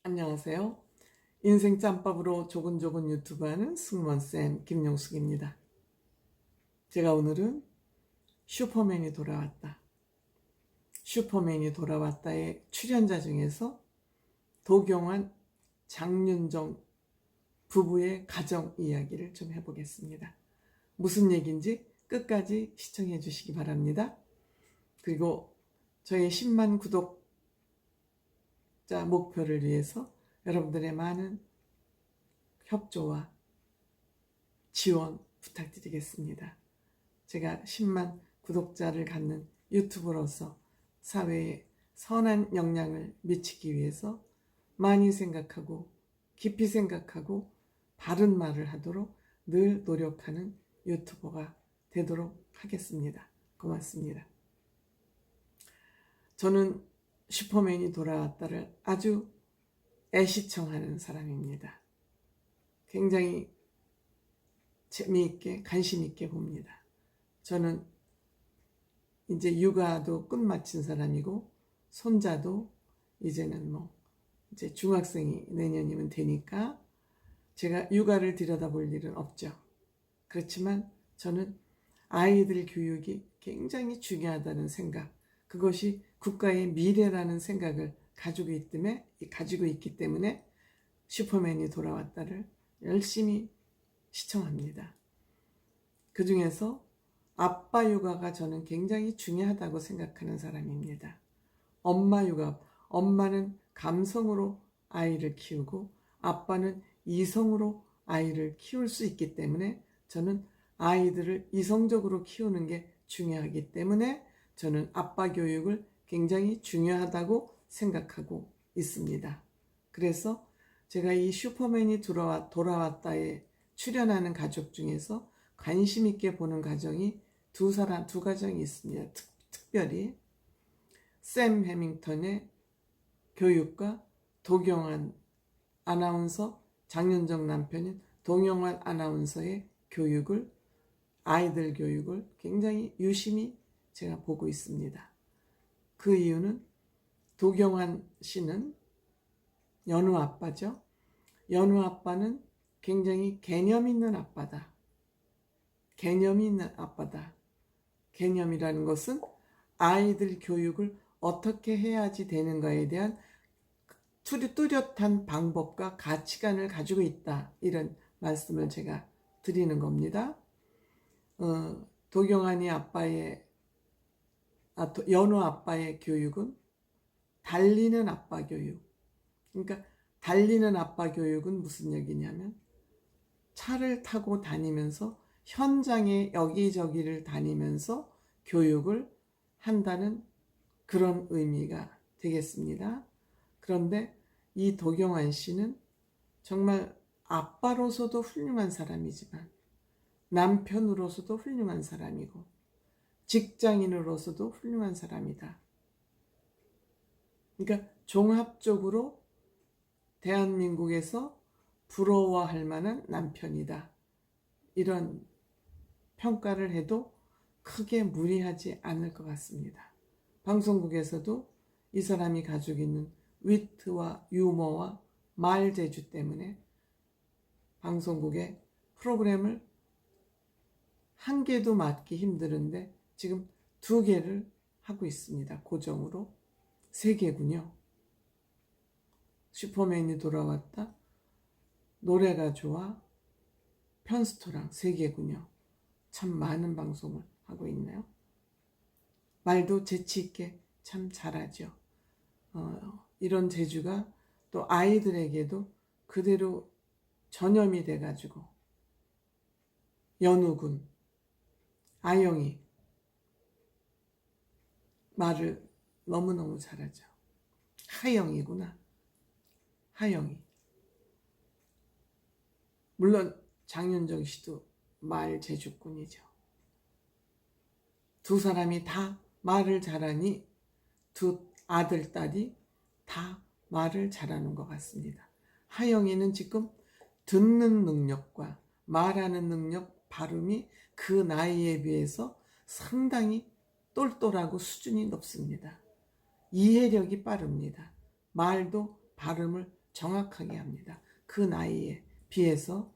안녕하세요. 인생 짬밥으로 조근조근 유튜브하는 승무원쌤 김용숙입니다. 제가 오늘은 슈퍼맨이 돌아왔다의 출연자 중에서 도경완, 장윤정 부부의 가정 이야기를 좀 해보겠습니다. 무슨 얘기인지 끝까지 시청해 주시기 바랍니다. 그리고 저의 10만 구독자 목표를 위해서 여러분들의 많은 협조와 지원 부탁드리겠습니다. 제가 10만 구독자를 갖는 유튜버로서 사회에 선한 영향을 미치기 위해서 많이 생각하고 깊이 생각하고 바른 말을 하도록 늘 노력하는 유튜버가 되도록 하겠습니다. 고맙습니다. 저는 슈퍼맨이 돌아왔다를 아주 애시청하는 사람입니다. 굉장히 재미있게 관심 있게 봅니다. 저는 이제 육아도 끝마친 사람이고 손자도 이제는 이제 중학생이 내년이면 되니까 제가 육아를 들여다볼 일은 없죠. 그렇지만 저는 아이들 교육이 굉장히 중요하다는 생각, 그것이 국가의 미래라는 생각을 가지고 있기 때문에 슈퍼맨이 돌아왔다를 열심히 시청합니다. 그 중에서 아빠 육아가 저는 굉장히 중요하다고 생각하는 사람입니다. 엄마 육아, 엄마는 감성으로 아이를 키우고 아빠는 이성으로 아이를 키울 수 있기 때문에 저는 아이들을 이성적으로 키우는 게 중요하기 때문에 저는 아빠 교육을 굉장히 중요하다고 생각하고 있습니다. 그래서 제가 이 슈퍼맨이 돌아왔다에 출연하는 가족 중에서 관심 있게 보는 가정이 두 가정이 있습니다. 특별히 샘 해밍턴의 교육과 도경완 아나운서, 장윤정 남편인 도경완 아나운서의 아이들 교육을 굉장히 유심히 제가 보고 있습니다. 그 이유는 도경완 씨는 연우 아빠죠. 연우 아빠는 굉장히 개념 있는 아빠다. 개념이라는 것은 아이들 교육을 어떻게 해야지 되는가에 대한 뚜렷한 방법과 가치관을 가지고 있다. 이런 말씀을 제가 드리는 겁니다. 연우 아빠의 교육은 달리는 아빠 교육. 그러니까 달리는 아빠 교육은 무슨 얘기냐면 차를 타고 다니면서 현장에 여기저기를 다니면서 교육을 한다는 그런 의미가 되겠습니다. 그런데 이 도경완 씨는 정말 아빠로서도 훌륭한 사람이지만 남편으로서도 훌륭한 사람이고 직장인으로서도 훌륭한 사람이다. 그러니까 종합적으로 대한민국에서 부러워할 만한 남편이다. 이런 평가를 해도 크게 무리하지 않을 것 같습니다. 방송국에서도 이 사람이 가지고 있는 위트와 유머와 말재주 때문에 방송국의 프로그램을 한 개도 맡기 힘드는데 지금 2개를 하고 있습니다. 고정으로 3개군요. 슈퍼맨이 돌아왔다, 노래가 좋아, 편스토랑 3개군요. 참 많은 방송을 하고 있네요. 말도 재치있게 참 잘하죠. 이런 재주가 또 아이들에게도 그대로 전염이 돼가지고 연우군, 아영이 말을 너무너무 잘하죠. 하영이. 물론 장윤정 씨도 말 재주꾼이죠. 두 사람이 다 말을 잘하니 두 아들, 딸이 다 말을 잘하는 것 같습니다. 하영이는 지금 듣는 능력과 말하는 능력, 발음이 그 나이에 비해서 상당히 똘똘하고 수준이 높습니다. 이해력이 빠릅니다. 말도 발음을 정확하게 합니다. 그 나이에 비해서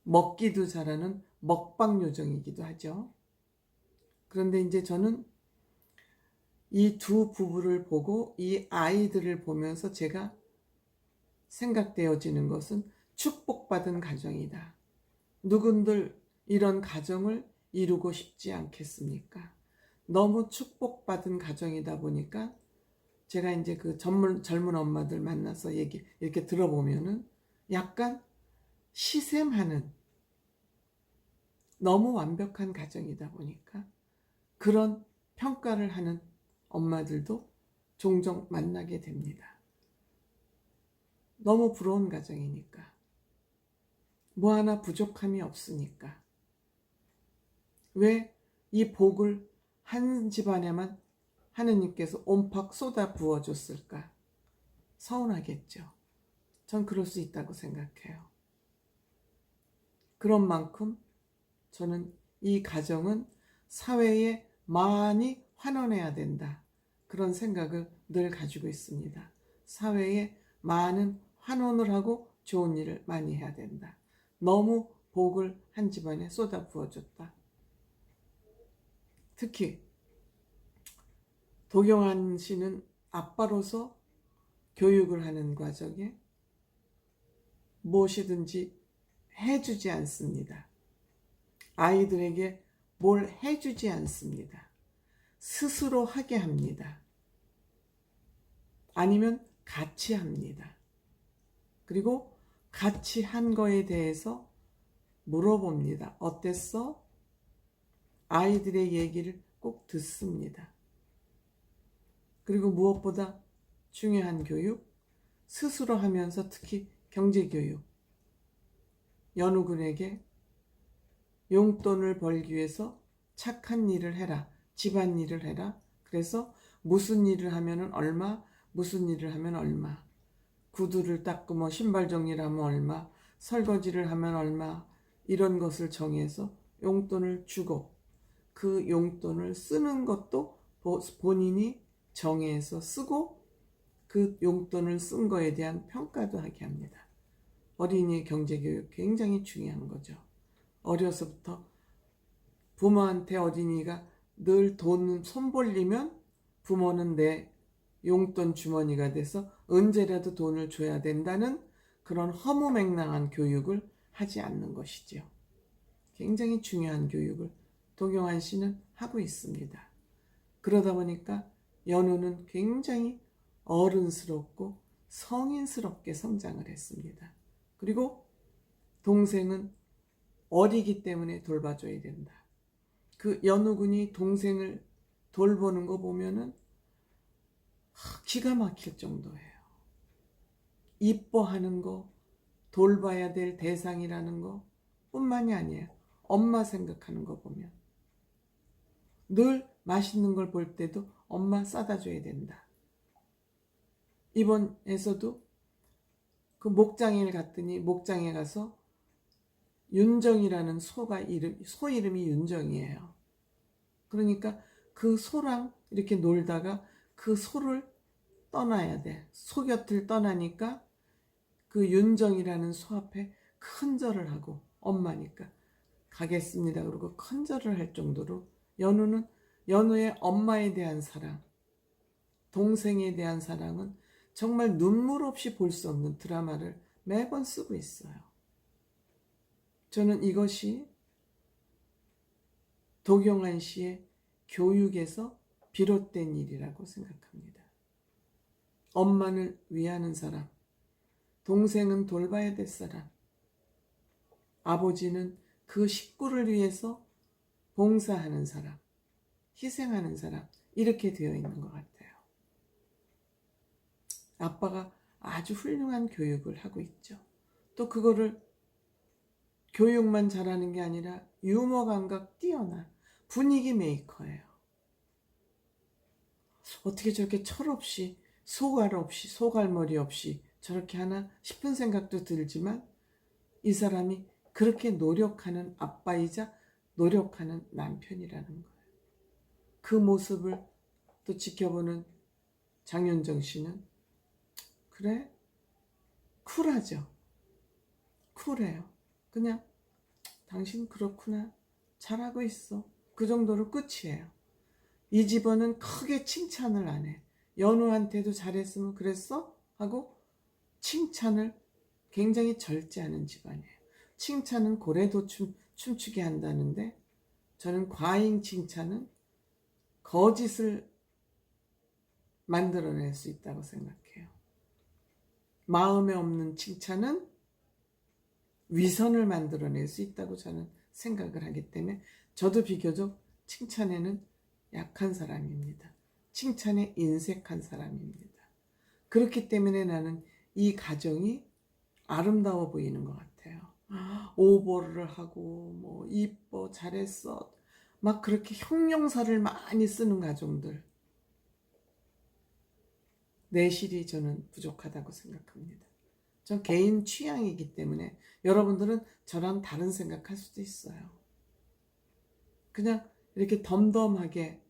먹기도 잘하는 먹방 요정이기도 하죠. 그런데 이제 저는 이 두 부부를 보고 이 아이들을 보면서 제가 생각되어지는 것은 축복받은 가정이다. 누군들 이런 가정을 이루고 싶지 않겠습니까? 너무 축복받은 가정이다 보니까 제가 이제 그 젊은 엄마들 만나서 얘기 이렇게 들어보면은 약간 시샘하는 너무 완벽한 가정이다 보니까 그런 평가를 하는 엄마들도 종종 만나게 됩니다. 너무 부러운 가정이니까. 뭐 하나 부족함이 없으니까. 왜 이 복을 한 집안에만 하느님께서 온팍 쏟아 부어줬을까? 서운하겠죠. 전 그럴 수 있다고 생각해요. 그런 만큼 저는 이 가정은 사회에 많이 환원해야 된다. 그런 생각을 늘 가지고 있습니다. 사회에 많은 환원을 하고 좋은 일을 많이 해야 된다. 너무 복을 한 집안에 쏟아 부어줬다. 특히 도경환 씨는 아빠로서 교육을 하는 과정에 무엇이든지 해주지 않습니다. 아이들에게 뭘 해주지 않습니다. 스스로 하게 합니다. 아니면 같이 합니다. 그리고 같이 한 거에 대해서 물어봅니다. 어땠어? 아이들의 얘기를 꼭 듣습니다. 그리고 무엇보다 중요한 교육, 스스로 하면서 특히 경제교육. 연우군에게 용돈을 벌기 위해서 착한 일을 해라. 집안일을 해라. 그래서 무슨 일을 하면 얼마, 무슨 일을 하면 얼마. 구두를 닦고 뭐 신발 정리를 하면 얼마, 설거지를 하면 얼마, 이런 것을 정해서 용돈을 주고 그 용돈을 쓰는 것도 본인이 정해서 쓰고 그 용돈을 쓴 거에 대한 평가도 하게 합니다. 어린이의 경제교육 굉장히 중요한 거죠. 어려서부터 부모한테 어린이가 늘 돈 손벌리면 부모는 내 용돈 주머니가 돼서 언제라도 돈을 줘야 된다는 그런 허무맹랑한 교육을 하지 않는 것이지요. 굉장히 중요한 교육을 도경환 씨는 하고 있습니다. 그러다 보니까 연우는 굉장히 어른스럽고 성인스럽게 성장을 했습니다. 그리고 동생은 어리기 때문에 돌봐줘야 된다. 그 연우군이 동생을 돌보는 거 보면은 기가 막힐 정도예요. 이뻐하는 거, 돌봐야 될 대상이라는 거 뿐만이 아니에요. 엄마 생각하는 거 보면. 늘 맛있는 걸 볼 때도 엄마 싸다 줘야 된다. 이번에서도 그 목장에 갔더니 목장에 가서 윤정이라는 소 이름이 윤정이에요. 그러니까 그 소랑 이렇게 놀다가 그 소를 떠나야 돼. 소 곁을 떠나니까 그 윤정이라는 소 앞에 큰절을 하고 엄마니까 가겠습니다. 그러고 큰절을 할 정도로 연우의 엄마에 대한 사랑, 동생에 대한 사랑은 정말 눈물 없이 볼 수 없는 드라마를 매번 쓰고 있어요. 저는 이것이 도경환 씨의 교육에서 비롯된 일이라고 생각합니다. 엄마를 위하는 사람, 동생은 돌봐야 될 사람, 아버지는 그 식구를 위해서 봉사하는 사람, 희생하는 사람, 이렇게 되어 있는 것 같아요. 아빠가 아주 훌륭한 교육을 하고 있죠. 또 그거를 교육만 잘하는 게 아니라 유머 감각 뛰어난 분위기 메이커예요. 어떻게 저렇게 철없이 소갈머리 없이 저렇게 하나 싶은 생각도 들지만 이 사람이 그렇게 노력하는 아빠이자 노력하는 남편이라는 거예요. 그 모습을 또 지켜보는 장윤정 씨는 그래? 쿨하죠. 쿨해요. 그냥 당신 그렇구나. 잘하고 있어. 그 정도로 끝이에요. 이 집안은 크게 칭찬을 안 해. 연우한테도 잘했으면 그랬어? 하고 칭찬을 굉장히 절제하는 집안이에요. 칭찬은 고래도 춤추게 한다는데 저는 과잉 칭찬은 거짓을 만들어낼 수 있다고 생각해요. 마음에 없는 칭찬은 위선을 만들어낼 수 있다고 저는 생각을 하기 때문에 저도 비교적 칭찬에는 약한 사람입니다. 칭찬에 인색한 사람입니다. 그렇기 때문에 나는 이 가정이 아름다워 보이는 것 같아요. 오버를 하고 뭐 이뻐 잘했어 막 그렇게 형용사를 많이 쓰는 가정들, 내실이 저는 부족하다고 생각합니다. 전 개인 취향이기 때문에 여러분들은 저랑 다른 생각할 수도 있어요. 그냥 이렇게 덤덤하게,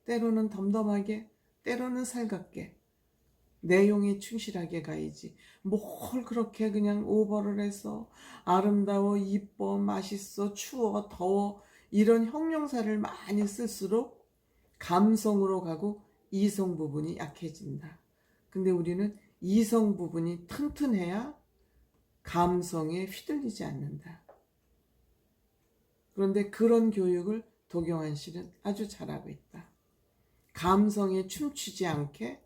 때로는 덤덤하게, 때로는 살갑게 내용에 충실하게 가야지. 뭘 그렇게 그냥 오버를 해서 아름다워, 이뻐, 맛있어, 추워, 더워 이런 형용사를 많이 쓸수록 감성으로 가고 이성 부분이 약해진다. 근데 우리는 이성 부분이 튼튼해야 감성에 휘둘리지 않는다. 그런데 그런 교육을 도경환 씨는 아주 잘하고 있다. 감성에 춤추지 않게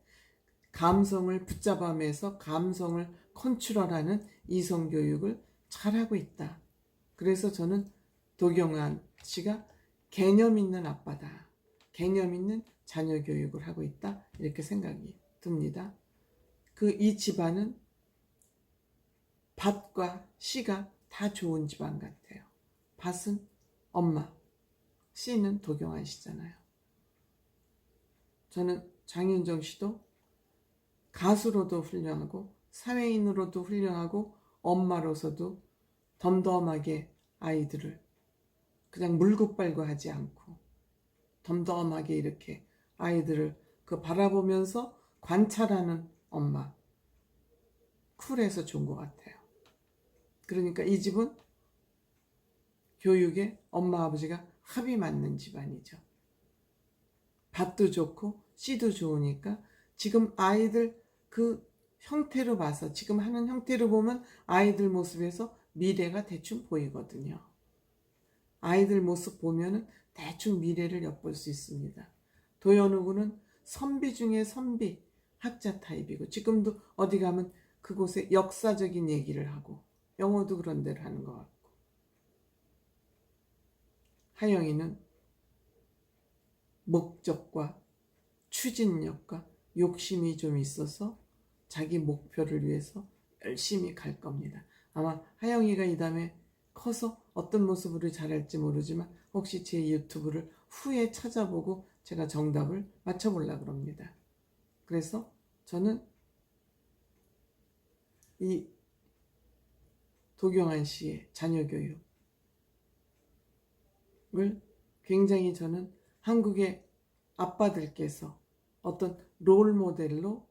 감성을 붙잡아매서 감성을 컨트롤하는 이성 교육을 잘하고 있다. 그래서 저는 도경환 씨가 개념 있는 아빠다. 개념 있는 자녀 교육을 하고 있다. 이렇게 생각이 듭니다. 이 집안은 밭과 씨가 다 좋은 집안 같아요. 밭은 엄마, 씨는 도경환 씨잖아요. 저는 장윤정 씨도 가수로도 훌륭하고 사회인으로도 훌륭하고 엄마로서도 덤덤하게 아이들을 그냥 물고 빨고 하지 않고 덤덤하게 이렇게 아이들을 바라보면서 관찰하는 엄마, 쿨해서 좋은 것 같아요. 그러니까 이 집은 교육에 엄마 아버지가 합이 맞는 집안이죠. 밭도 좋고 씨도 좋으니까 지금 아이들 그 형태로 봐서 지금 하는 형태로 보면 아이들 모습에서 미래가 대충 보이거든요. 아이들 모습 보면은 대충 미래를 엿볼 수 있습니다. 도연우 군은 선비 중에 선비 학자 타입이고 지금도 어디 가면 그곳에 역사적인 얘기를 하고 영어도 그런 대로 하는 것 같고, 하영이는 목적과 추진력과 욕심이 좀 있어서 자기 목표를 위해서 열심히 갈 겁니다. 아마 하영이가 이 다음에 커서 어떤 모습으로 자랄지 모르지만 혹시 제 유튜브를 후에 찾아보고 제가 정답을 맞춰보려고 합니다. 그래서 저는 이 도경환 씨의 자녀 교육을 굉장히 저는 한국의 아빠들께서 어떤 롤 모델로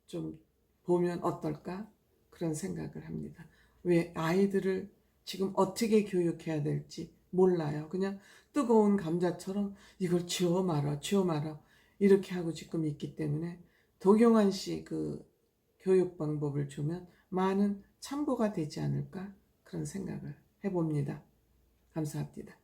좀 보면 어떨까 그런 생각을 합니다. 왜 아이들을 지금 어떻게 교육해야 될지 몰라요. 그냥 뜨거운 감자처럼 이걸 지워 말아 이렇게 하고 지금 있기 때문에 도경환 씨 교육 방법을 주면 많은 참고가 되지 않을까 그런 생각을 해봅니다. 감사합니다.